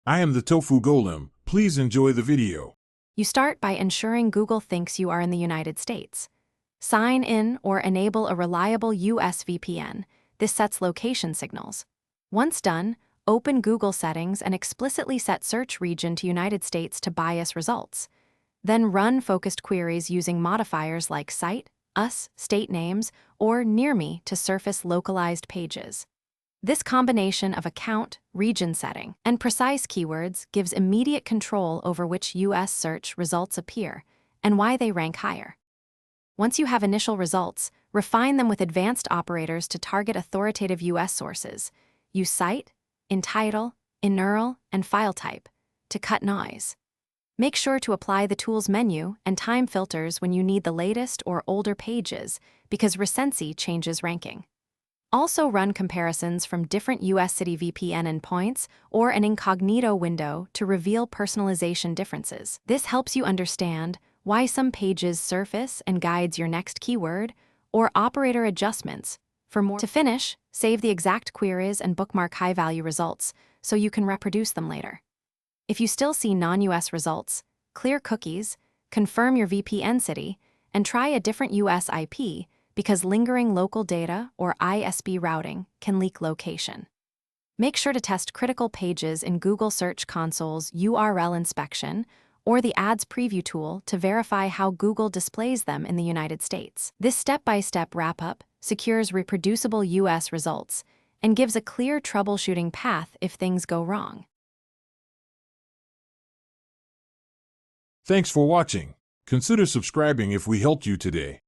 I am the Tofu Golem. Please enjoy the video. You start by ensuring Google thinks you are in the United States. Sign in or enable a reliable US VPN. This sets location signals. Once done, open Google settings and explicitly set search region to United States to bias results. Then run focused queries using modifiers like cite, us, state names, or near me to surface localized pages. This combination of account, region setting, and precise keywords gives immediate control over which US search results appear and why they rank higher. Once you have initial results, refine them with advanced operators to target authoritative US sources. Use cite, entitle, inural, and file type to cut noise. Make sure to apply the tool's menu and time filters when you need the latest or older pages because recency changes ranking. Also run comparisons from different US city VPN endpoints or an incognito window to reveal personalization differences. This helps you understand why some pages surface and guides your next keyword, or operator adjustments. To finish, save the exact queries and bookmark high-value results so you can reproduce them later. If you still see non-US results, clear cookies, confirm your VPN city, and try a different US IP because lingering local data or ISP routing can leak location. Make sure to test critical pages in Google Search Console's URL inspection or the Ads Preview tool to verify how Google displays them in the United States. This step-by-step wrap-up secures reproducible US results and gives a clear troubleshooting path if things go wrong. Thanks for watching. Consider subscribing if we helped you today.